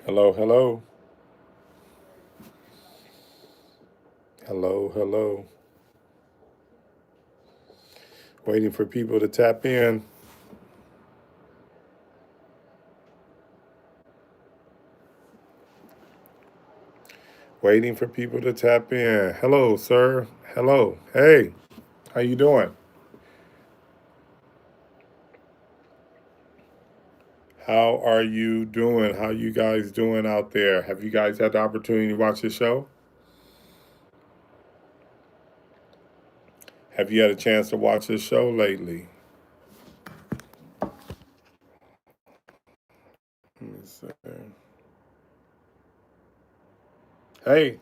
Hello, hello. Hello, hello. Waiting for people to tap in. Waiting for people to tap in. Hello, sir. Hello. Hey, how you doing? How are you doing? How you guys doing out there? Have you guys had the opportunity to watch the show? Have you had a chance to watch this show lately? Let me see. Hey,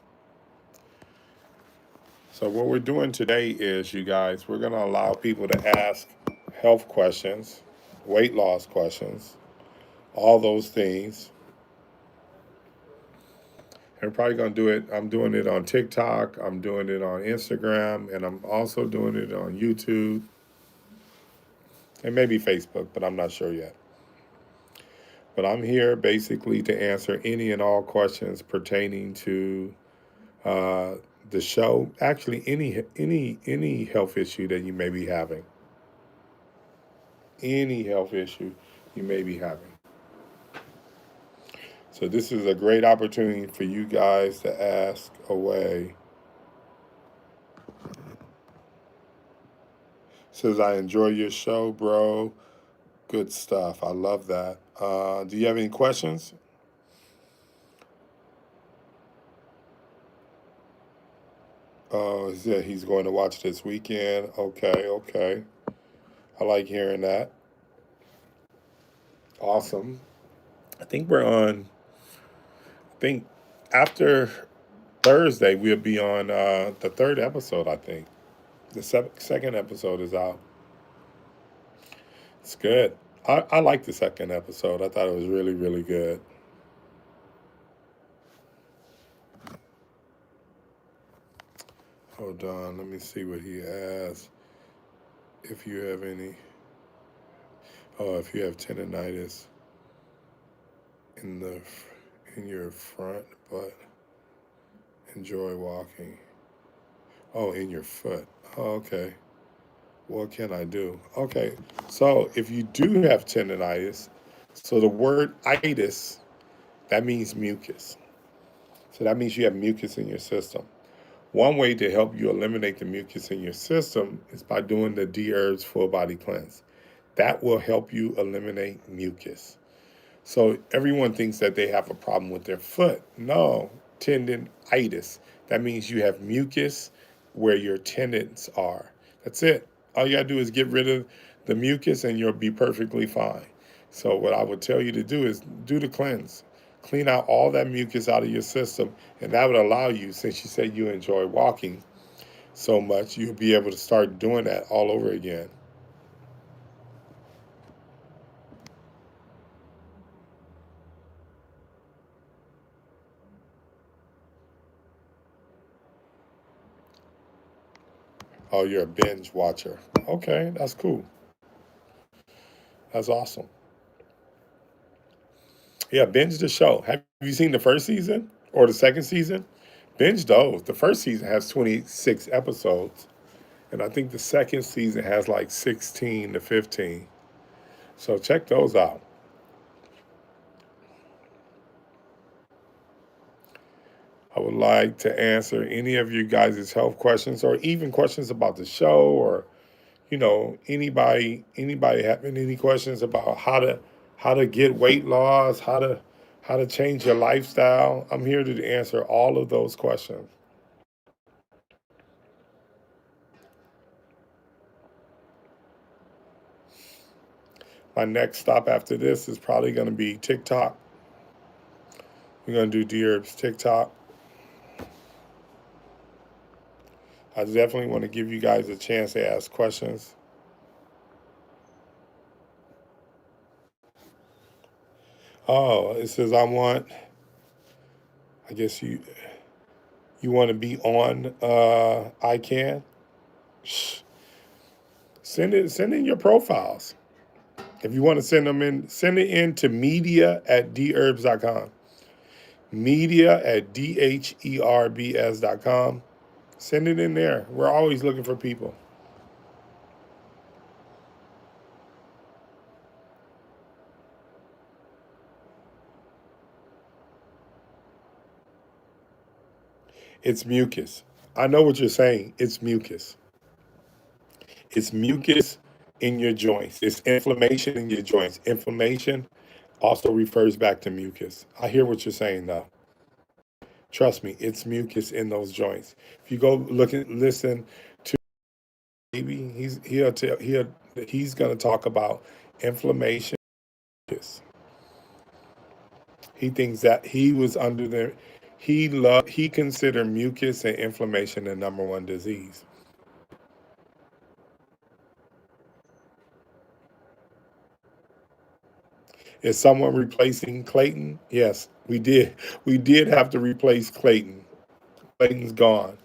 so what we're doing today is, you guys, we're going to allow people to ask health questions, weight loss questions, all those things. And we're probably going to do it. I'm doing it on TikTok, I'm doing it on Instagram, and I'm also doing it on YouTube and maybe Facebook, but I'm not sure yet. But I'm here basically to answer any and all questions pertaining to uh, the show. Actually, any health issue that you may be having, any health issue you may be having. So this is a great opportunity for you guys to ask away. Says, I enjoy your show, bro. Good stuff. I love that. Do you have any questions? Oh, yeah, he's going to watch this weekend. Okay, okay. I like hearing that. Awesome. I think we're on, I think after Thursday, we'll be on the third episode, I think. The second episode is out. It's good. I like the second episode. I thought it was really, really good. Hold on. Let me see what he asked. If you have any, oh, if you have tendonitis in the in your front butt, enjoy walking. Oh, in your foot. Oh, okay. What can I do? Okay. So if you do have tendonitis, so the word itis, that means mucus. So that means you have mucus in your system. One way to help you eliminate the mucus in your system is by doing the Dherbs full body cleanse. That will help you eliminate mucus. So everyone thinks that they have a problem with their foot. No, tendonitis. That means you have mucus where your tendons are. That's it. All you gotta do is get rid of the mucus and you'll be perfectly fine. So what I would tell you to do is do the cleanse. Clean out all that mucus out of your system, and that would allow you, since you said you enjoy walking so much, you'll be able to start doing that all over again. Oh, you're a binge watcher. Okay, that's cool. That's awesome. Yeah, binge the show. Have you seen the first season or the second season? Binge those. The first season has 26 episodes, and I think the second season has like 16 to 15. So check those out. I would like to answer any of you guys' health questions or even questions about the show, or anybody having any questions about how to get weight loss, how to change your lifestyle. I'm here to answer all of those questions. My next stop after this is probably going to be TikTok. We're going to do Dherbs TikTok. I definitely want to give you guys a chance to ask questions. Oh, it says I guess you want to be on I can. Send in your profiles. If you want to send them in, send it in to media@dherbs.com. media@dherbs.com. Send it in there. We're always looking for people. It's mucus. I know what you're saying. It's mucus. It's mucus in your joints. It's inflammation in your joints. Inflammation also refers back to mucus. I hear what you're saying though. Trust me, it's mucus in those joints. If you go look and listen to maybe he's gonna talk about inflammation. He thinks that he was under the he considered mucus and inflammation the number one disease. Is someone replacing Clayton? Yes, we did. We did have to replace Clayton. Clayton's gone.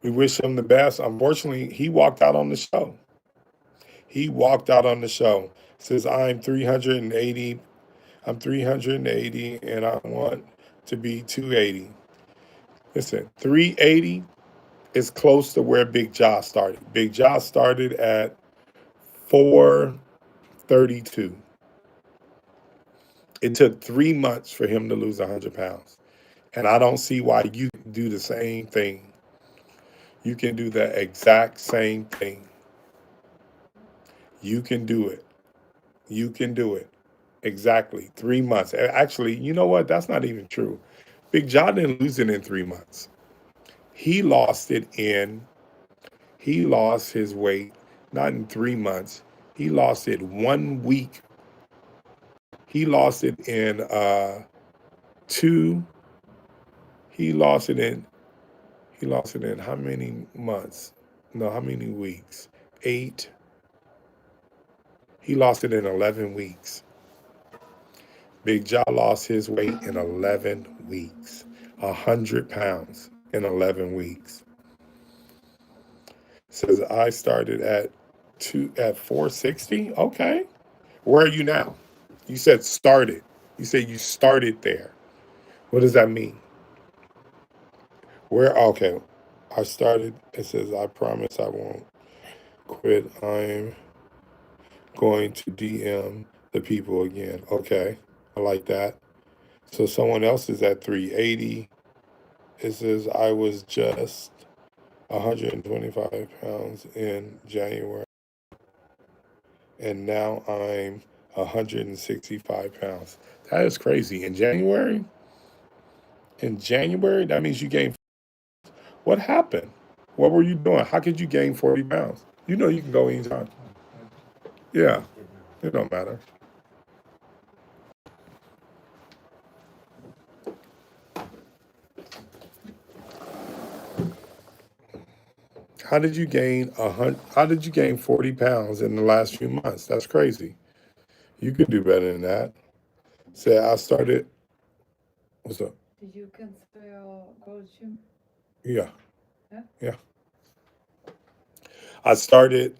We wish him the best. Unfortunately, he walked out on the show. He walked out on the show. Says I'm 380. I'm 380 and I want to be 280. Listen, 380 is close to where Big Jaw started. Big Jaw started at 432. It took 3 months for him to lose 100 pounds. And I don't see why you can do the same thing. You can do the exact same thing. You can do it. You can do it. Exactly. 3 months. Actually, you know what? That's not even true. Big John didn't lose it in 3 months. He lost it in, he lost his weight, not in 3 months. He lost it 1 week. He lost it in two, he lost it in, he lost it in how many months? No, how many weeks? 8. He lost it in 11 weeks. Big Jaw lost his weight in 11 weeks. 100 pounds in 11 weeks. Says I started at 460. Okay. Where are you now? You said started. You said you started there. What does that mean? Where okay. I started. It says I promise I won't quit. I'm going to DM the people again. Okay. I like that. So someone else is at 380. It says I was just 125 pounds in January, and now I'm 165 pounds. That is crazy. In January? In January? That means you gained. What happened? What were you doing? How could you gain 40 pounds? You know you can go anytime. Yeah, it don't matter. How did you gain 40 pounds in the last few months? That's crazy. You could do better than that. Say I started. What's up? Did you cancel your gold gym? Yeah. Yeah. Yeah. I started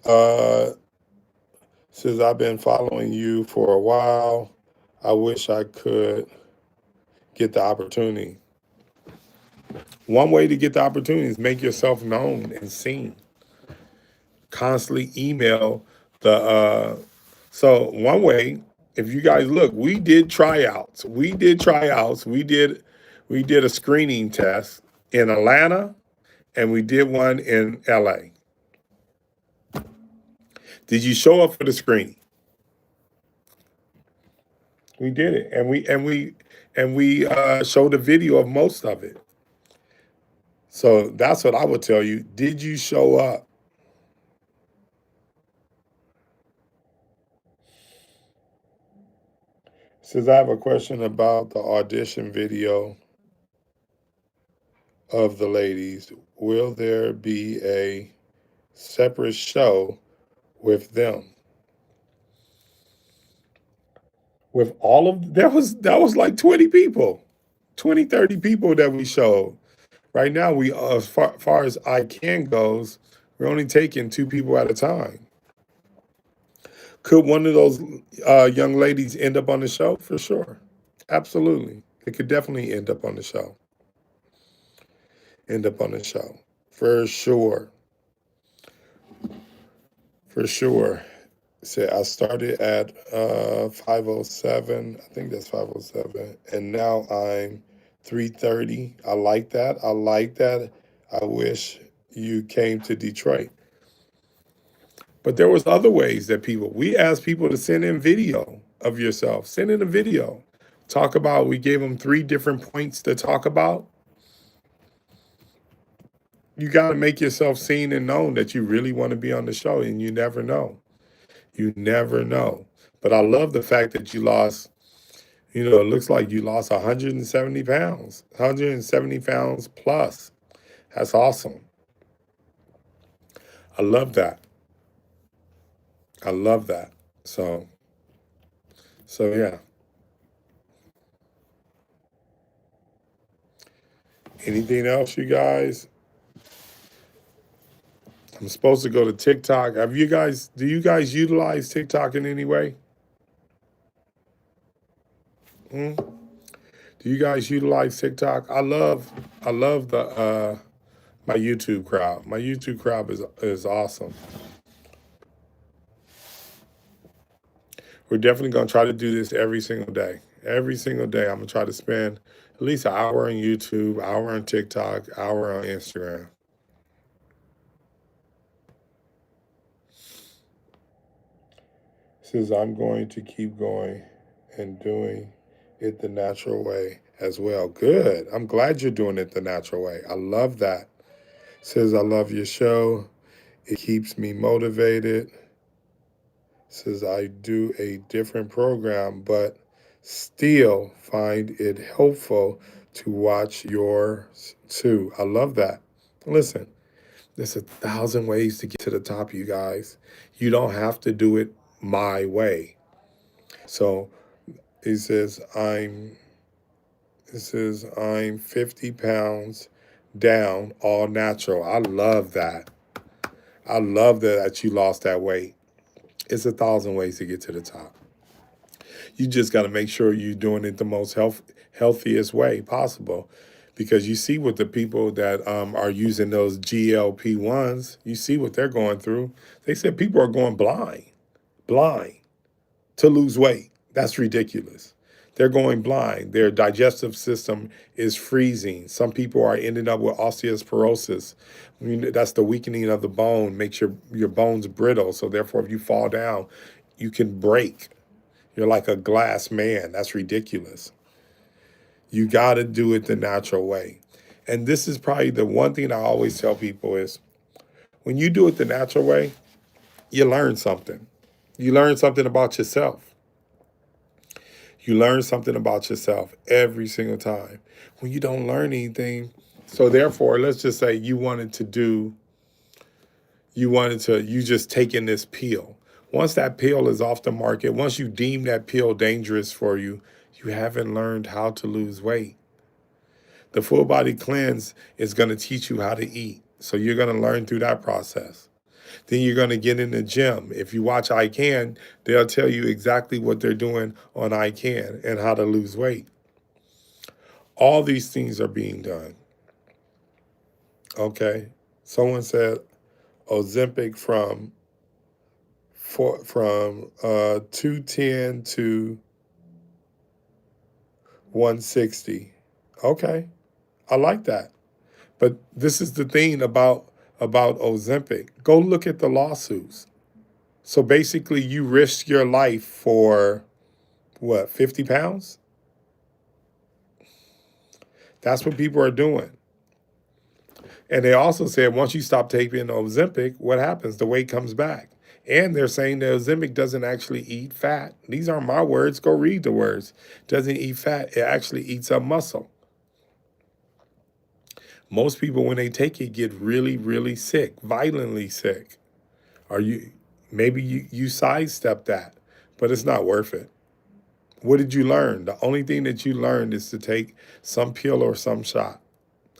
since I've been following you for a while. I wish I could get the opportunity. One way to get the opportunity is make yourself known and seen. Constantly email the so one way, if you guys look, we did tryouts. We did tryouts. We did a screening test in Atlanta and we did one in LA. Did you show up for the screening? We did it, and we showed a video of most of it. So that's what I would tell you. Did you show up? Says I have a question about the audition video of the ladies. Will there be a separate show with them? With all of that was like 20 people, 20, 30 people that we showed. Right now, we as far as I can goes, we're only taking 2 people at a time. Could one of those young ladies end up on the show? For sure. Absolutely. It could definitely end up on the show. End up on the show. For sure. For sure. Say I started at 507. I think that's 507. And now I'm 330. I like that. I like that. I wish you came to Detroit. But there was other ways that we asked people to send in video of yourself. Send in a video. Talk about, we gave them 3 different points to talk about. You got to make yourself seen and known that you really want to be on the show, and you never know. You never know. But I love the fact that you lost, it looks like you lost 170 pounds, 170 pounds plus. That's awesome. I love that. I love that. So yeah. Anything else, you guys? I'm supposed to go to TikTok. Do you guys utilize TikTok in any way? Hmm? Do you guys utilize TikTok? I love my YouTube crowd. My YouTube crowd is awesome. We're definitely gonna try to do this every single day. Every single day, I'm gonna try to spend at least an hour on YouTube, hour on TikTok, hour on Instagram. Says I'm going to keep going and doing it the natural way as well. Good. I'm glad you're doing it the natural way. I love that. Says I love your show. It keeps me motivated. Says I do a different program, but still find it helpful to watch yours too. I love that. Listen, there's 1,000 ways to get to the top, you guys. You don't have to do it my way. So he says, I'm 50 pounds down, all natural. I love that. I love that you lost that weight. It's 1,000 ways to get to the top. You just got to make sure you're doing it the most healthiest way possible, because you see what the people that are using those GLP-1s, you see what they're going through. They said people are going blind to lose weight. That's ridiculous. They're going blind. Their digestive system is freezing. Some people are ending up with osteoporosis. That's the weakening of the bone, makes your bones brittle. So therefore, if you fall down, you can break. You're like a glass man. That's ridiculous. You got to do it the natural way. And this is probably the one thing I always tell people is when you do it the natural way, you learn something. You learn something about yourself. You learn something about yourself every single time. When you don't learn anything, so therefore, let's just say you just taking this pill. Once that pill is off the market, once you deem that pill dangerous for you, you haven't learned how to lose weight. The full body cleanse is going to teach you how to eat. So you're going to learn through that process. Then you're going to get in the gym. If you watch I Can, they'll tell you exactly what they're doing on I Can and how to lose weight. All these things are being done. Okay. Someone said Ozempic from 210 to 160. Okay. I like that. But this is the thing about Ozempic. Go look at the lawsuits. So basically, you risk your life for what, 50 pounds? That's what people are doing. And they also said once you stop taking Ozempic, what happens? The weight comes back. And they're saying that Ozempic doesn't actually eat fat. These aren't my words. Go read the words. Doesn't eat fat. It actually eats up muscle. Most people, when they take it, get really, really sick, violently sick. Maybe you sidestep that, but it's not worth it. What did you learn? The only thing that you learned is to take some pill or some shot.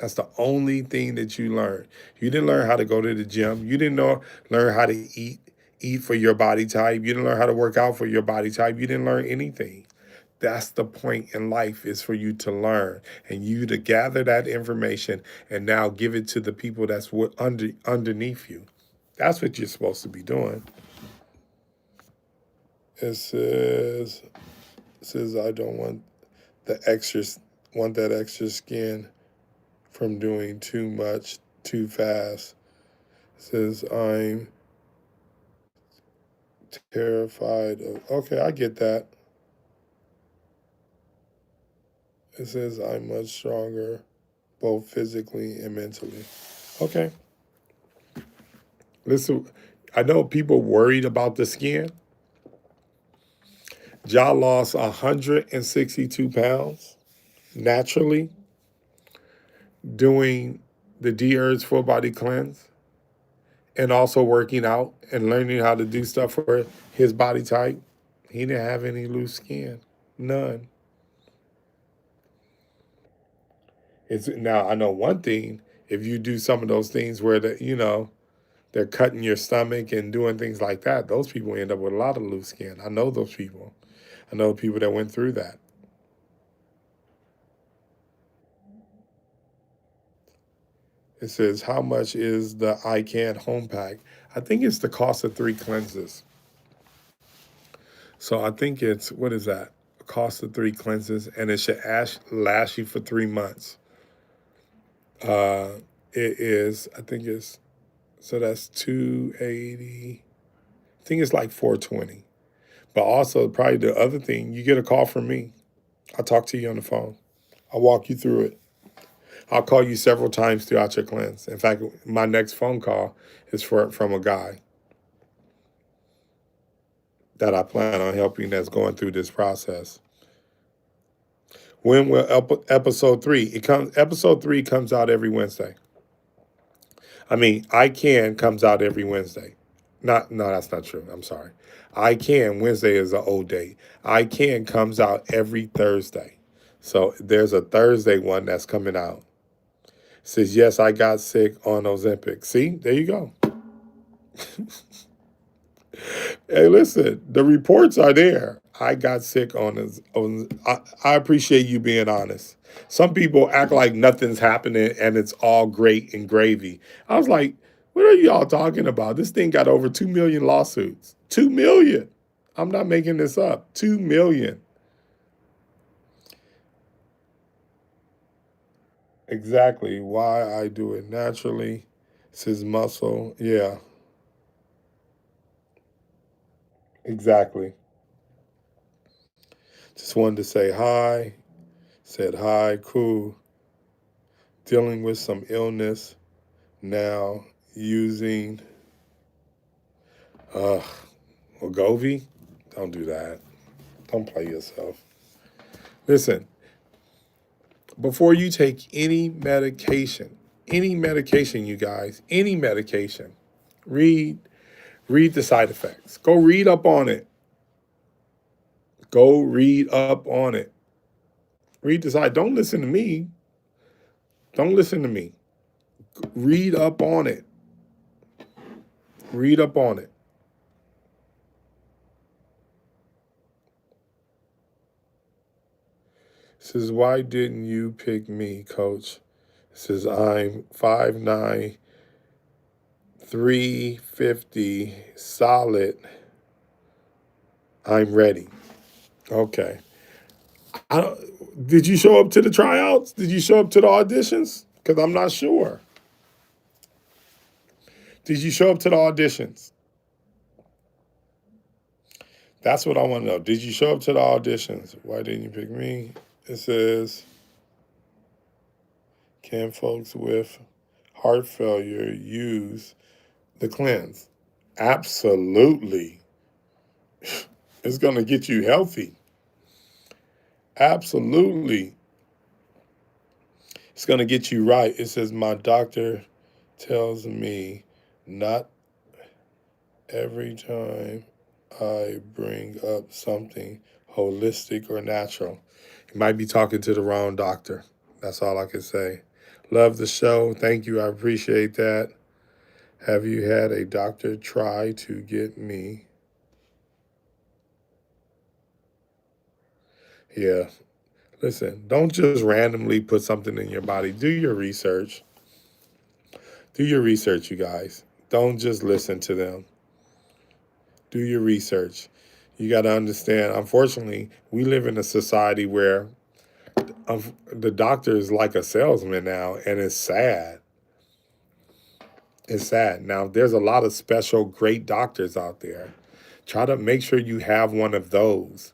That's the only thing that you learned. You didn't learn how to go to the gym. You didn't learn how to eat for your body type. You didn't learn how to work out for your body type. You didn't learn anything. That's the point in life, is for you to learn and you to gather that information and now give it to the people that's underneath you. That's what you're supposed to be doing. It says I don't want that extra skin from doing too much too fast. It says I'm terrified of. Okay, I get that. It says I'm much stronger, both physically and mentally. Okay. Listen, I know people worried about the skin. Ja lost 162 pounds naturally doing the Dherbs full body cleanse and also working out and learning how to do stuff for his body type. He didn't have any loose skin. None. It's now I know one thing, if you do some of those things where they're cutting your stomach and doing things like that, those people end up with a lot of loose skin. I know those people. I know people that went through that. It says, how much is the ICANN home pack? I think it's the cost of 3 cleanses. So I think it's, what is that? Cost of 3 cleanses, and it should last you for 3 months. It is, I think it's, so that's 280. I think it's like 420. But also, probably the other thing, you get a call from me. I'll talk to you on the phone. I'll walk you through it. I'll call you several times throughout your cleanse. In fact, my next phone call is from a guy that I plan on helping that's going through this process. When will episode 3? Episode 3 comes out every Wednesday. I mean, I Can comes out every Wednesday. No, that's not true. I'm sorry. I Can, Wednesday is an old date. I Can comes out every Thursday. So there's a Thursday one that's coming out. It says, yes, I got sick on Ozempic. See, there you go. Hey, listen, the reports are there. I got sick on this. I appreciate you being honest. Some people act like nothing's happening and it's all great and gravy. I was like, what are y'all talking about? This thing got over 2 million lawsuits. 2 million. I'm not making this up. 2 million. Exactly. Why I do it naturally. It's his muscle. Yeah, exactly. Just wanted to say hi. Said hi, cool. Dealing with some illness now, using uh Wegovy. Don't do that. Don't play yourself. Listen, before you take any medication, you guys, any medication, read read the side effects. Go read up on it. Go read up on it. Read the side. Don't listen to me. Don't listen to me. Read up on it. Read up on it. Says, why didn't you pick me, coach? Says, I'm 5'9", 350, solid. I'm ready. Okay. Did you show up to the tryouts? Did you show up to the auditions? Because I'm not sure. Did you show up to the auditions? That's what I want to know. Did you show up to the auditions? Why didn't you pick me? It says, can folks with heart failure use the cleanse? Absolutely. It's going to get you healthy. Absolutely. It's going to get you right. It says, my doctor tells me not every time I bring up something holistic or natural. You might be talking to the wrong doctor. That's all I can say. Love the show. Thank you. I appreciate that. Have you had a doctor try to get me? Yeah. Listen, don't just randomly put something in your body. Do your research. Do your research, you guys. Don't just listen to them. Do your research. You got to understand, unfortunately, we live in a society where the doctor is like a salesman now, and it's sad. It's sad. Now, there's a lot of special, great doctors out there. Try to make sure you have one of those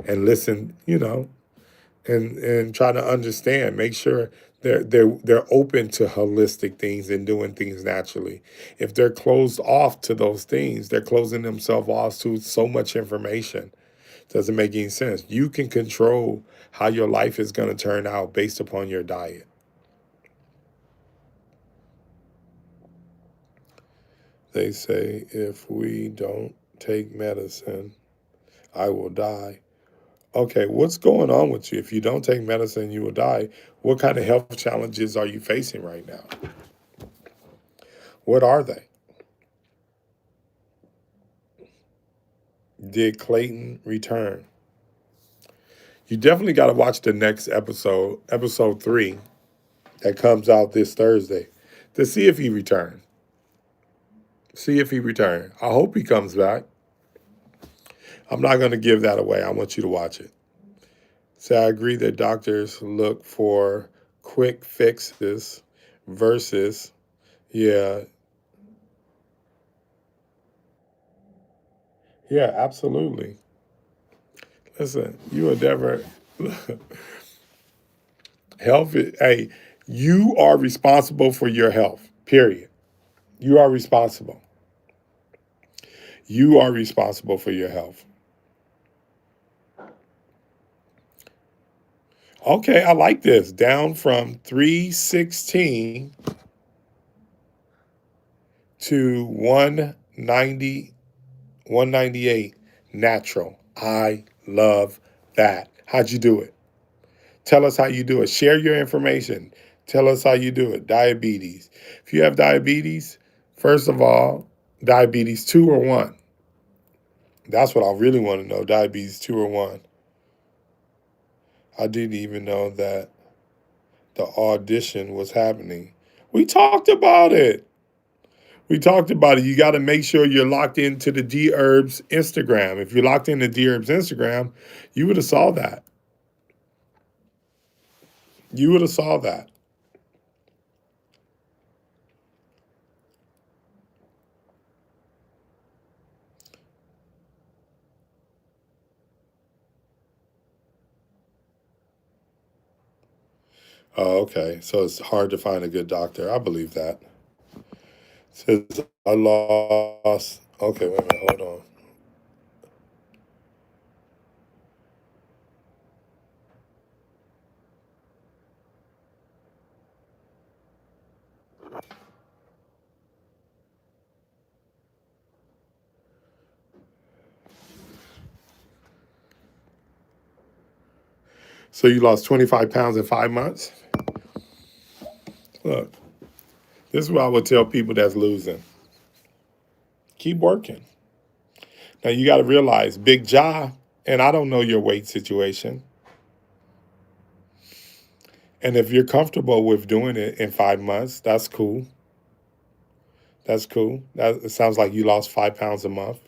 and listen, and try to understand. Make sure they're open to holistic things and doing things naturally. If they're closed off to those things, they're closing themselves off to so much information. Doesn't make any sense. You can control how your life is going to turn out based upon your diet. They say if we don't take medicine, I will die. Okay, what's going on with you? If you don't take medicine, you will die. What kind of health challenges are you facing right now? What are they? Did Clayton return? You definitely got to watch the next episode, episode 3, that comes out this Thursday, to see if he returned. See if he returned. I hope he comes back. I'm not going to give that away. I want you to watch it. So I agree that doctors look for quick fixes versus, yeah, yeah, absolutely. Listen, you would never health. Hey, you are responsible for your health. Period. You are responsible. You are responsible for your health. Okay, I like this. Down from 316 to 190, 198 natural. I love that. How'd you do it? Tell us how you do it. Share your information. Tell us how you do it. Diabetes. If you have diabetes, first of all, diabetes 2 or 1. That's what I really want to know. Diabetes 2 or 1. I didn't even know that the audition was happening. We talked about it. We talked about it. You got to make sure you're locked into the Dherbs Instagram. If you're locked into Dherbs Instagram, you would have saw that. You would have saw that. Oh, okay. So it's hard to find a good doctor. I believe that. Says I lost. Okay, wait a minute. Hold on. So you lost 25 pounds in 5 months? Look, this is what I would tell people that's losing. Keep working. Now you got to realize, Big Jaw, and I don't know your weight situation. And if you're comfortable with doing it in 5 months, that's cool. That's cool. It sounds like you lost 5 pounds a month.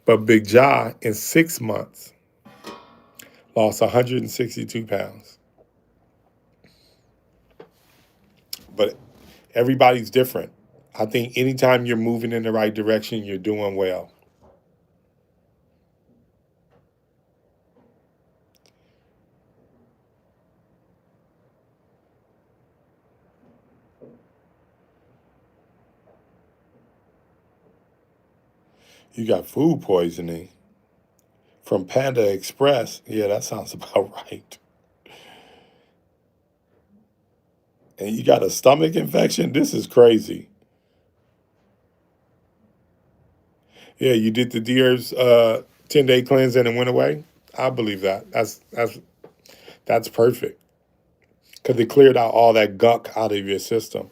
But Big Jaw in 6 months lost 162 pounds. But everybody's different. I think anytime you're moving in the right direction, you're doing well. You got food poisoning from Panda Express. Yeah, that sounds about right. And you got a stomach infection? This is crazy. Yeah, you did the Deer's 10-day cleanse and it went away. I believe that. That's perfect because it cleared out all that gunk out of your system.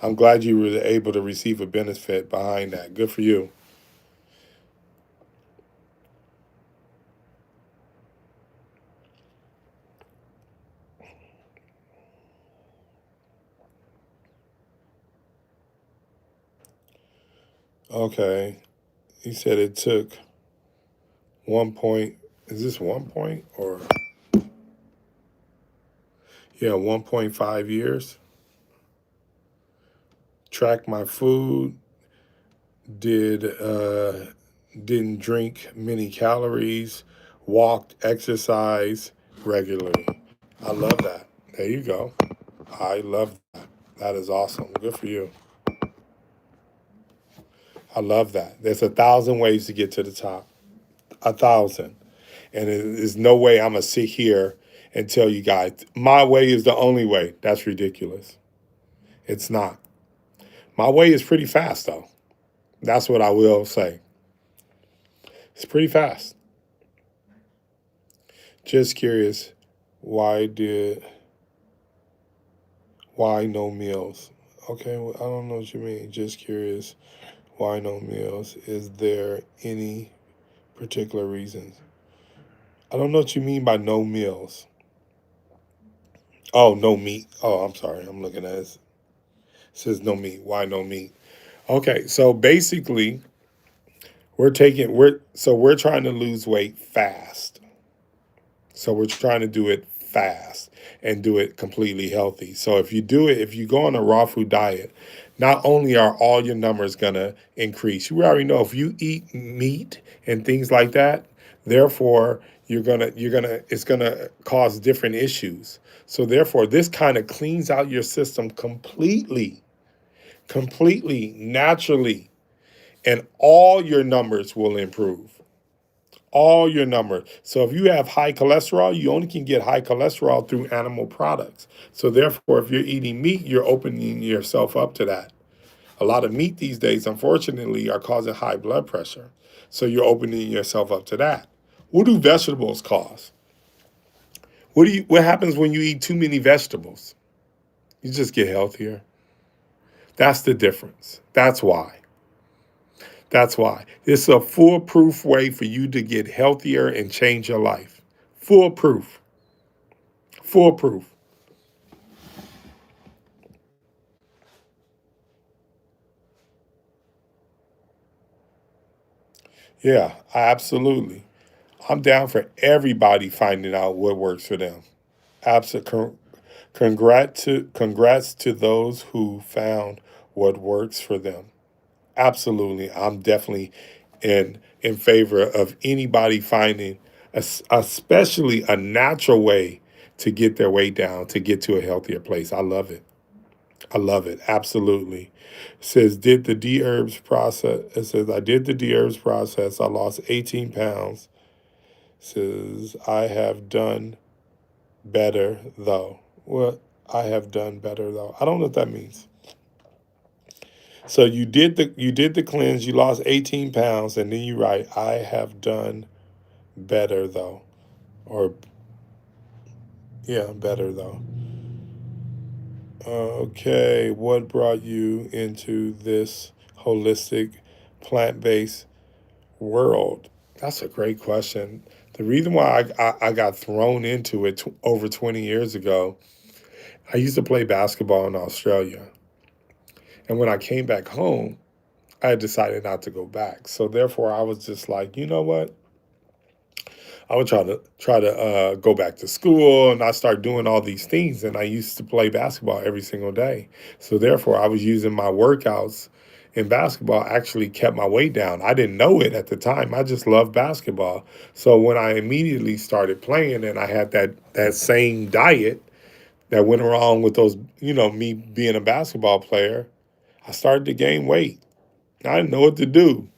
I'm glad you were able to receive a benefit behind that. Good for you. Okay. He said it took 1 point. Is this 1 point or yeah, 1.5 years? Track my food. Didn't drink many calories. Walked, exercise regularly. I love that. There you go. I love that. That is awesome. Good for you. I love that. There's 1,000 ways to get to the top. 1,000. And there's no way I'm going to sit here and tell you guys, my way is the only way. That's ridiculous. It's not. My way is pretty fast, though. That's what I will say. It's pretty fast. Just curious, why did, why no meals? Okay, well, I don't know what you mean. Just curious, why no meals? Is there any particular reasons? I don't know what you mean by no meals. Oh, no meat. Oh, I'm sorry. I'm looking at it. It says no meat. Why no meat? Okay, so basically, we're trying to lose weight fast. So we're trying to do it fast and do it completely healthy. So if you go on a raw food diet, not only are all your numbers gonna increase, you already know if you eat meat and things like that, therefore it's gonna cause different issues. So therefore, this kind of cleans out your system completely, naturally, and all your numbers will improve. All your numbers. So if you have high cholesterol, you only can get high cholesterol through animal products. So therefore, if you're eating meat, you're opening yourself up to that. A lot of meat these days, unfortunately, are causing high blood pressure. So you're opening yourself up to that. What do vegetables cause? What happens when you eat too many vegetables? You just get healthier. That's the difference. That's why. That's why. It's a foolproof way for you to get healthier and change your life. Foolproof. Foolproof. Yeah, absolutely. I'm down for everybody finding out what works for them. Absolutely. Congrats to those who found what works for them. Absolutely. I'm definitely in favor of anybody finding especially a natural way to get their weight down, to get to a healthier place. I love it. I love it. Absolutely. It says, did the Dherbs process. It says, I did the Dherbs process. I lost 18 pounds. It says, I have done better though. What? I have done better though. I don't know what that means. So you did the cleanse, you lost 18 pounds, and then you write, I have done better though. Or yeah, better though. Okay, what brought you into this holistic plant-based world? That's a great question. The reason why I got thrown into it over 20 years ago, I used to play basketball in Australia. And when I came back home, I had decided not to go back. So therefore, I was just like, you know what? I would try to go back to school, and I started doing all these things. And I used to play basketball every single day. So therefore, I was using my workouts in basketball actually kept my weight down. I didn't know it at the time. I just loved basketball. So when I immediately started playing, and I had that same diet that went along with those, me being a basketball player, I started to gain weight. I didn't know what to do.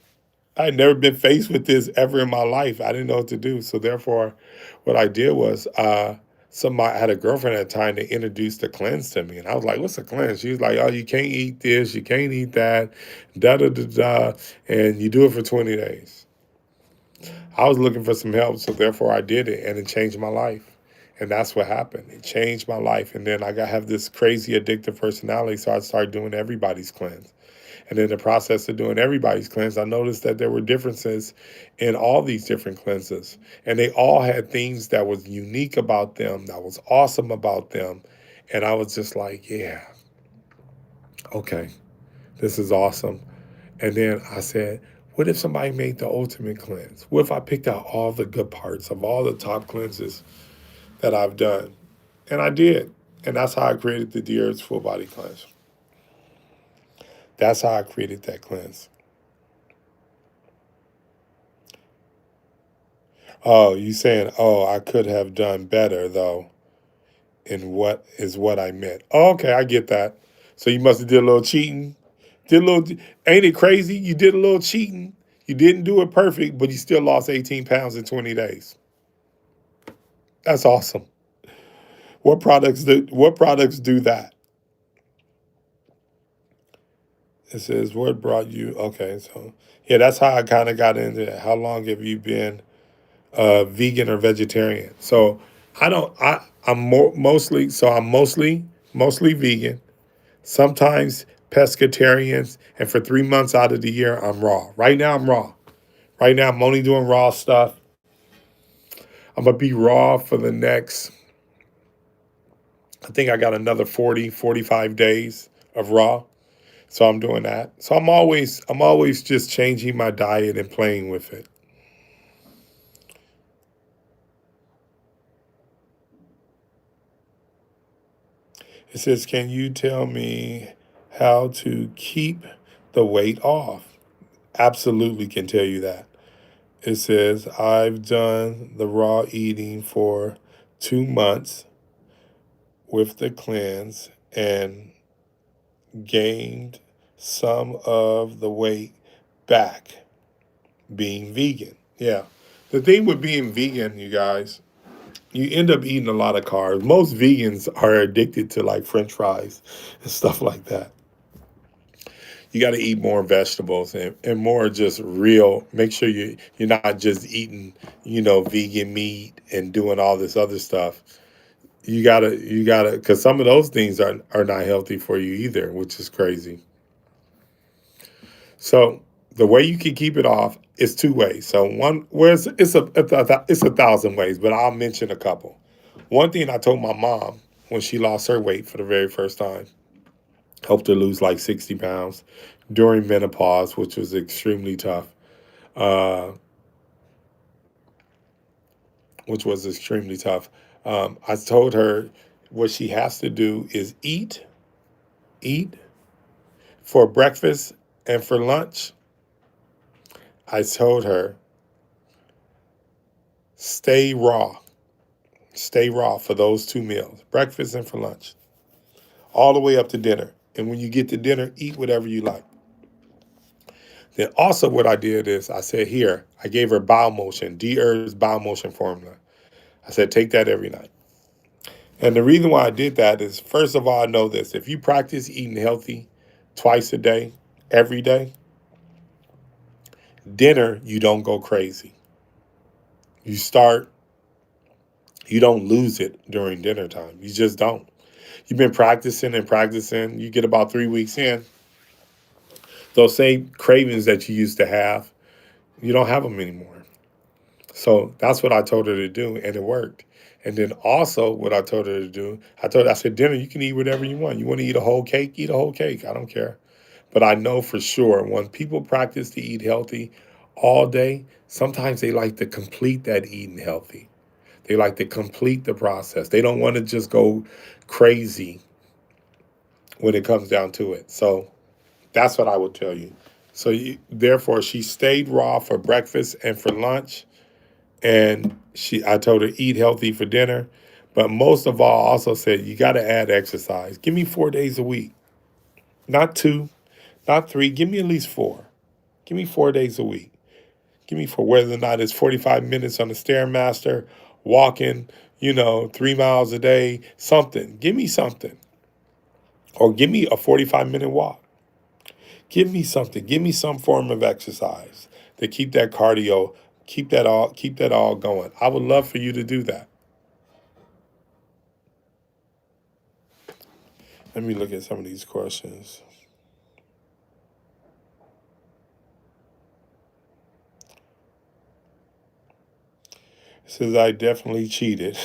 I had never been faced with this ever in my life. I didn't know what to do. So therefore, what I did was, I had a girlfriend at the time that introduced the cleanse to me, and I was like, "What's a cleanse?" She was like, "Oh, you can't eat this, you can't eat that, da da da da, and you do it for 20 days." I was looking for some help, so therefore I did it, and it changed my life. And that's what happened. It changed my life, and then have this crazy addictive personality, so I started doing everybody's cleanse. And in the process of doing everybody's cleanse, I noticed that there were differences in all these different cleanses. And they all had things that was unique about them, that was awesome about them. And I was just like, yeah, okay, this is awesome. And then I said, what if somebody made the ultimate cleanse? What if I picked out all the good parts of all the top cleanses that I've done? And I did. And that's how I created the Dherbs full body cleanse. That's how I created that cleanse. Oh, you saying, oh, I could have done better though, in what I meant. Oh, okay, I get that. So you must have did a little cheating. Did a little, ain't it crazy? You did a little cheating. You didn't do it perfect, but you still lost 18 pounds in 20 days. That's awesome. What products do that? It says, what brought you? Okay, so yeah, that's how I kind of got into it. How long have you been vegan or vegetarian? So I don't. I'm mostly vegan. Sometimes pescatarians, and for 3 months out of the year, I'm raw. Right now, I'm raw. Right now, I'm only doing raw stuff. I'm gonna be raw for the next. I think I got another 40, 45 days of raw. So I'm doing that. So I'm always just changing my diet and playing with it. It says, can you tell me how to keep the weight off? Absolutely can tell you that. It says, I've done the raw eating for 2 months with the cleanse and gained some of the weight back being vegan. Yeah. The thing with being vegan, you guys, you end up eating a lot of carbs. Most vegans are addicted to like French fries and stuff like that. You got to eat more vegetables and more just real. Make sure you're not just eating, vegan meat and doing all this other stuff. You gotta, because some of those things are not healthy for you either, which is crazy. So the way you can keep it off is two ways. So one, where's it's a thousand ways, but I'll mention a couple. One thing I told my mom when she lost her weight for the very first time, helped her lose like 60 pounds during menopause, which was extremely tough. Uh, which was extremely tough. I told her what she has to do is eat for breakfast and for lunch. I told her stay raw, stay raw for those 2 meals, breakfast and for lunch, all the way up to dinner. And when you get to dinner, eat whatever you like. Then also what I did is I said, here, I gave her bowel motion, D-Herbs bowel motion formula. I said, take that every night. And the reason why I did that is, first of all, I know this. If you practice eating healthy twice a day, every day, dinner, you don't go crazy. You start, you don't lose it during dinner time. You just don't. You've been practicing and practicing. You get about 3 weeks in, those same cravings that you used to have, you don't have them anymore. So that's what I told her to do, and it worked. And then also what I told her to do, I said, dinner, you can eat whatever you want. You want to eat a whole cake? Eat a whole cake. I don't care. But I know for sure when people practice to eat healthy all day, sometimes they like to complete that eating healthy. They like to complete the process. They don't want to just go crazy when it comes down to it. So that's what I would tell you. So therefore, she stayed raw for breakfast and for lunch. And I told her eat healthy for dinner. But most of all, I also said, you got to add exercise. Give me 4 days a week, not two, not three. Give me at least four. Give me 4 days a week. Give me for whether or not it's 45 minutes on the Stairmaster, walking, 3 miles a day, something. Give me something. Or give me a 45-minute walk. Give me something. Give me some form of exercise to keep that cardio, keep that all going. I would love for you to do that. Let me look at some of these questions. It says I definitely cheated.